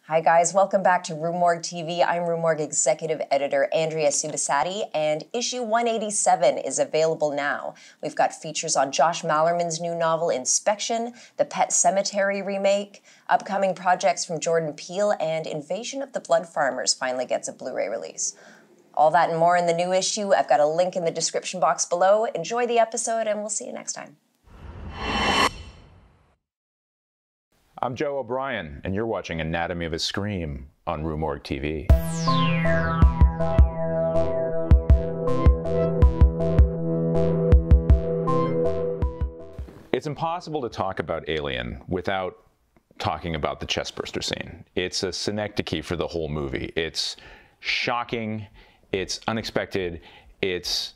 Hi guys, welcome back to Rue Morgue TV. I'm Rue Morgue Executive Editor Andrea Subasati, and issue 187 is available now. We've got features on Josh Mallerman's new novel Inspection, the Pet Sematary remake, upcoming projects from Jordan Peele, and Invasion of the Blood Farmers finally gets a Blu-ray release. All that and more in the new issue. I've got a link in the description box below. Enjoy the episode, and we'll see you next time. I'm Joe O'Brien, and you're watching Anatomy of a Scream on Rue Morgue TV. It's impossible to talk about Alien without talking about the chestburster scene. It's a synecdoche for the whole movie. It's shocking, it's unexpected, it's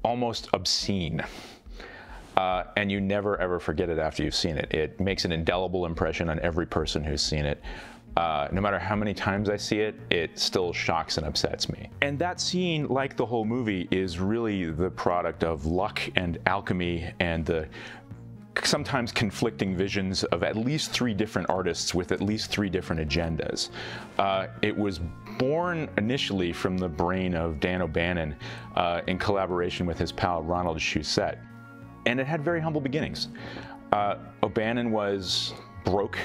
almost obscene. And you never ever forget it after you've seen it. It makes an indelible impression on every person who's seen it. No matter how many times I see it, it still shocks and upsets me. And that scene, like the whole movie, is really the product of luck and alchemy and the sometimes conflicting visions of at least 3 different artists with at least 3 different agendas. It was born initially from the brain of Dan O'Bannon in collaboration with his pal Ronald Shusett. And it had very humble beginnings. O'Bannon was broke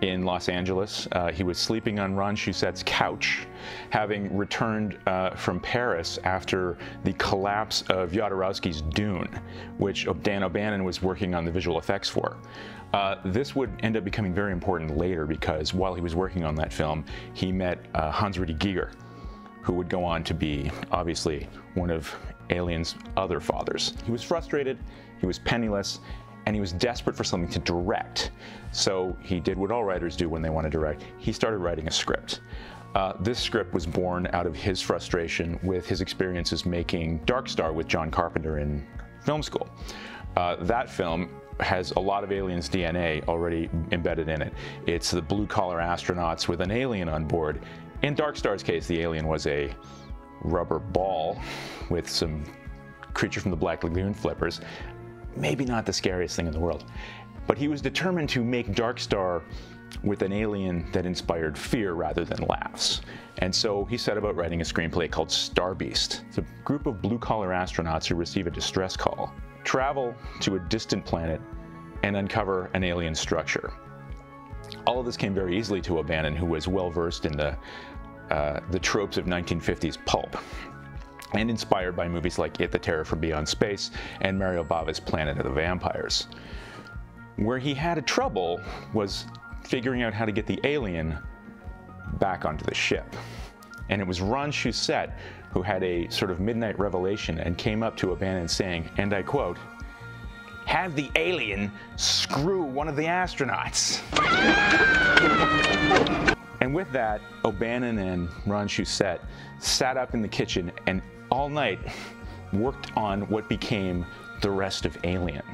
in Los Angeles. He was sleeping on Ron Shusett's couch, having returned from Paris after the collapse of Jodorowsky's Dune, which Dan O'Bannon was working on the visual effects for. This would end up becoming very important later because while he was working on that film, he met Hans-Ruedi Giger, who would go on to be, obviously, one of Alien's other fathers. He was frustrated, he was penniless, and he was desperate for something to direct. So he did what all writers do when they want to direct. He started writing a script. This script was born out of his frustration with his experiences making Dark Star with John Carpenter in film school. That film has a lot of Alien's DNA already embedded in it. It's the blue-collar astronauts with an alien on board. In Dark Star's case, the alien was a rubber ball with some creature from the Black Lagoon flippers. Maybe not the scariest thing in the world. But he was determined to make Dark Star with an alien that inspired fear rather than laughs. And so he set about writing a screenplay called Star Beast. It's a group of blue-collar astronauts who receive a distress call, travel to a distant planet, and uncover an alien structure. All of this came very easily to O'Bannon, who was well-versed in the tropes of 1950s pulp, and inspired by movies like It, the Terror from Beyond Space, and Mario Bava's Planet of the Vampires. Where he had trouble was figuring out how to get the alien back onto the ship. And it was Ron Shusett who had a sort of midnight revelation and came up to O'Bannon saying, and I quote, "Have the alien screw one of the astronauts." And with that, O'Bannon and Ron Shusett sat up in the kitchen and all night worked on what became the rest of Alien.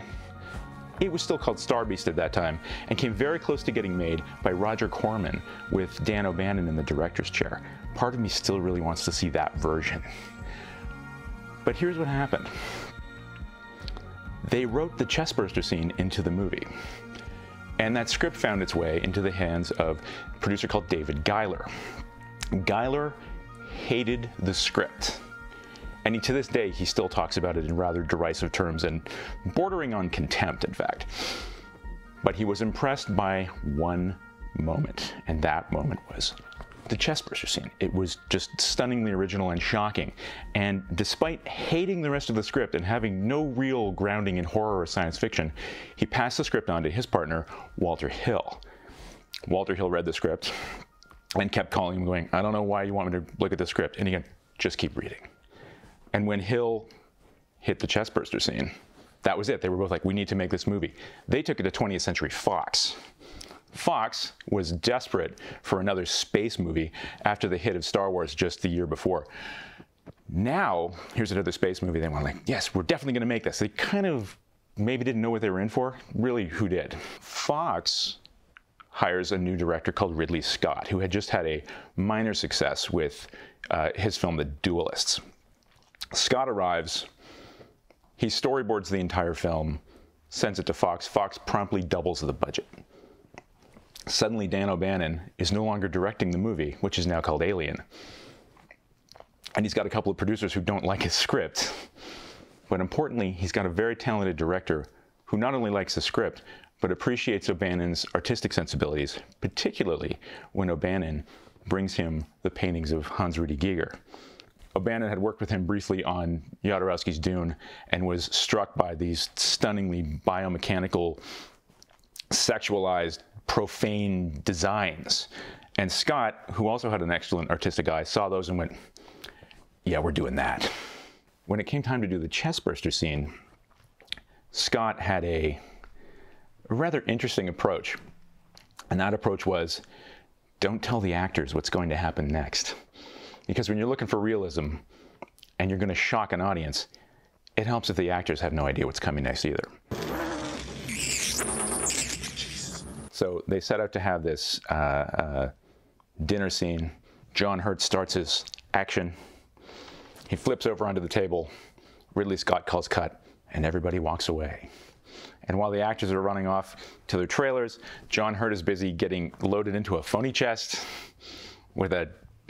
It was still called Star Beast at that time and came very close to getting made by Roger Corman with Dan O'Bannon in the director's chair. Part of me still really wants to see that version. But here's what happened. They wrote the chestburster scene into the movie. And that script found its way into the hands of a producer called David Giler. Giler hated the script. And to this day, he still talks about it in rather derisive terms and bordering on contempt, in fact. But he was impressed by one moment, and that moment was the chestburster scene. It was just stunningly original and shocking. And despite hating the rest of the script and having no real grounding in horror or science fiction, he passed the script on to his partner, Walter Hill. Walter Hill read the script and kept calling him going, "I don't know why you want me to look at the script." And again, just keep reading. And when Hill hit the chestburster scene, that was it. They were both like, we need to make this movie. They took it to 20th Century Fox. Fox was desperate for another space movie after the hit of Star Wars just the year before. Now, here's another space movie. They were like, yes, we're definitely going to make this. They kind of maybe didn't know what they were in for. Really, who did? Fox hires a new director called Ridley Scott, who had just had a minor success with his film, The Duelists. Scott arrives, he storyboards the entire film, sends it to Fox. Fox promptly doubles the budget. Suddenly Dan O'Bannon is no longer directing the movie, which is now called Alien. And he's got a couple of producers who don't like his script. But importantly, he's got a very talented director who not only likes the script, but appreciates O'Bannon's artistic sensibilities, particularly when O'Bannon brings him the paintings of Hans Rudy Giger. O'Bannon had worked with him briefly on Jodorowsky's Dune and was struck by these stunningly biomechanical, sexualized, profane designs. And Scott, who also had an excellent artistic eye, saw those and went, yeah, we're doing that. When it came time to do the chestburster scene, Scott had a rather interesting approach. And that approach was, don't tell the actors what's going to happen next. Because when you're looking for realism and you're going to shock an audience, it helps if the actors have no idea what's coming next either. So they set out to have this dinner scene. John Hurt starts his action. He flips over onto the table. Ridley Scott calls cut, and everybody walks away. And while the actors are running off to their trailers, John Hurt is busy getting loaded into a phony chest with a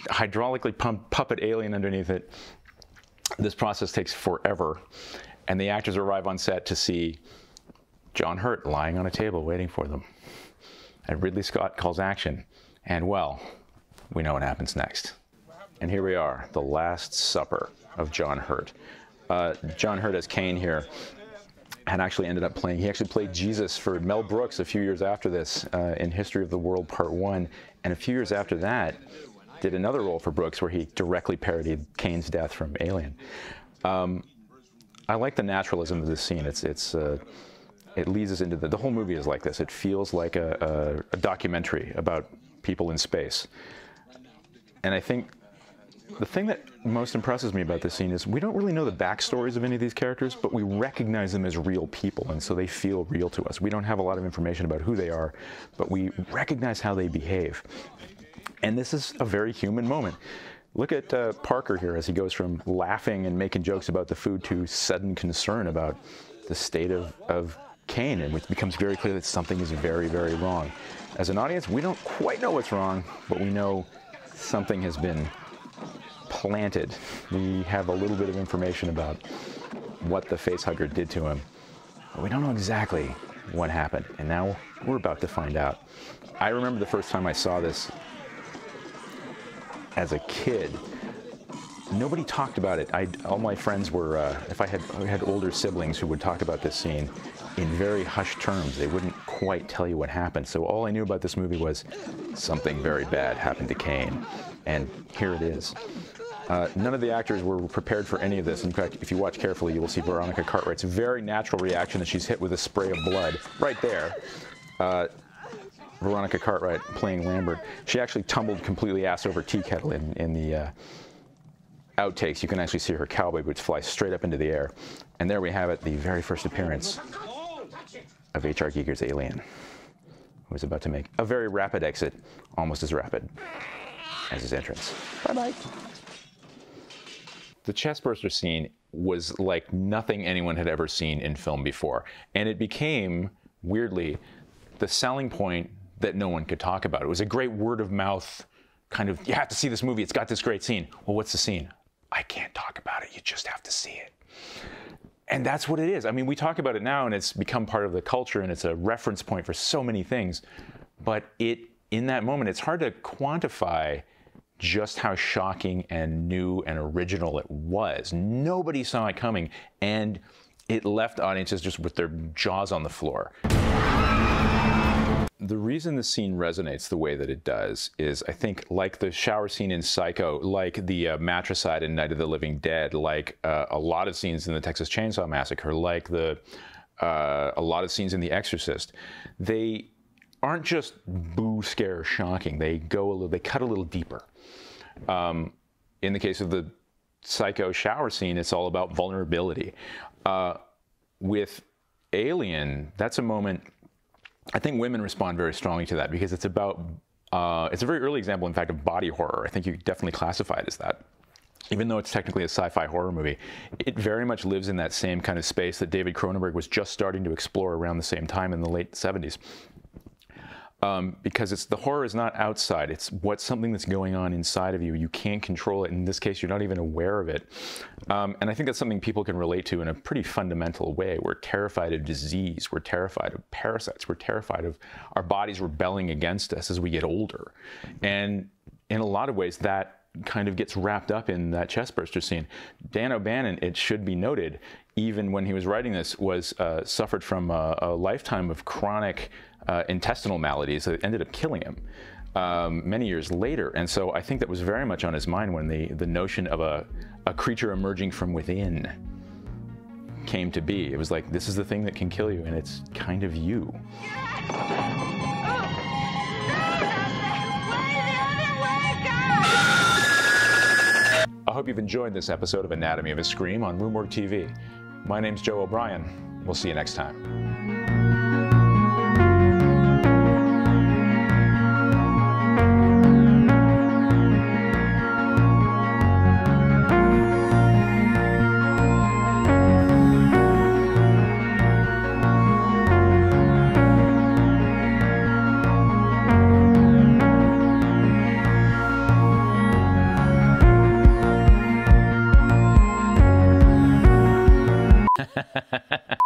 hydraulically pumped puppet alien underneath it. This process takes forever, and the actors arrive on set to see John Hurt lying on a table waiting for them. And Ridley Scott calls action, and well, we know what happens next. And here we are, the Last Supper of John Hurt. John Hurt as Kane here had actually ended up playing, he actually played Jesus for Mel Brooks a few years after this in History of the World Part 1, and a few years after that did another role for Brooks where he directly parodied Kane's death from Alien. I like the naturalism of this scene. It leads us into the whole movie is like this. It feels like a documentary about people in space. And I think the thing that most impresses me about this scene is we don't really know the backstories of any of these characters, but we recognize them as real people, and so they feel real to us. We don't have a lot of information about who they are, but we recognize how they behave. And this is a very human moment. Look at Parker here as he goes from laughing and making jokes about the food to sudden concern about the state of Kane, and it becomes very clear that something is very, very wrong. As an audience, we don't quite know what's wrong, but we know something has been planted. We have a little bit of information about what the facehugger did to him, but we don't know exactly what happened, and now we're about to find out. I remember the first time I saw this as a kid. Nobody talked about it. All my friends were, if I had older siblings who would talk about this scene in very hushed terms. They wouldn't quite tell you what happened. So all I knew about this movie was something very bad happened to Kane, and here it is. None of the actors were prepared for any of this. In fact, if you watch carefully, you will see Veronica Cartwright's very natural reaction as she's hit with a spray of blood right there. Veronica Cartwright playing Lambert. She actually tumbled completely ass over tea kettle in the outtakes. You can actually see her cowboy boots fly straight up into the air. And there we have it, the very first appearance of H.R. Giger's Alien, who was about to make a very rapid exit, almost as rapid as his entrance. Bye-bye. The chestburster scene was like nothing anyone had ever seen in film before. And it became, weirdly, the selling point that no one could talk about. It was a great word of mouth kind of, you have to see this movie, it's got this great scene. Well, what's the scene? I can't talk about it, you just have to see it. And that's what it is. I mean, we talk about it now and it's become part of the culture and it's a reference point for so many things. But in that moment, it's hard to quantify just how shocking and new and original it was. Nobody saw it coming, and it left audiences just with their jaws on the floor. The reason the scene resonates the way that it does is, I think, like the shower scene in Psycho, like the matricide in Night of the Living Dead, like a lot of scenes in the Texas Chainsaw Massacre, like a lot of scenes in The Exorcist, they aren't just boo, scare, shocking. They cut a little deeper. In the case of the Psycho shower scene, it's all about vulnerability. With Alien, that's a moment, I think women respond very strongly to that because it's about, it's a very early example, in fact, of body horror. I think you could definitely classify it as that. Even though it's technically a sci-fi horror movie, it very much lives in that same kind of space that David Cronenberg was just starting to explore around the same time in the late 70s. because the horror is not outside. It's something that's going on inside of you. You can't control it. In this case, you're not even aware of it. And I think that's something people can relate to in a pretty fundamental way. We're terrified of disease. We're terrified of parasites. We're terrified of our bodies rebelling against us as we get older. And in a lot of ways, that kind of gets wrapped up in that Chestburster scene. Dan O'Bannon, it should be noted, even when he was writing this, suffered from a lifetime of chronic intestinal maladies that ended up killing him many years later. And so I think that was very much on his mind when the notion of a creature emerging from within came to be. It was like, this is the thing that can kill you, and it's kind of you. I hope you've enjoyed this episode of Anatomy of a Scream on Rue Morgue TV. My name's Joe O'Brien. We'll see you next time. Ha ha ha ha.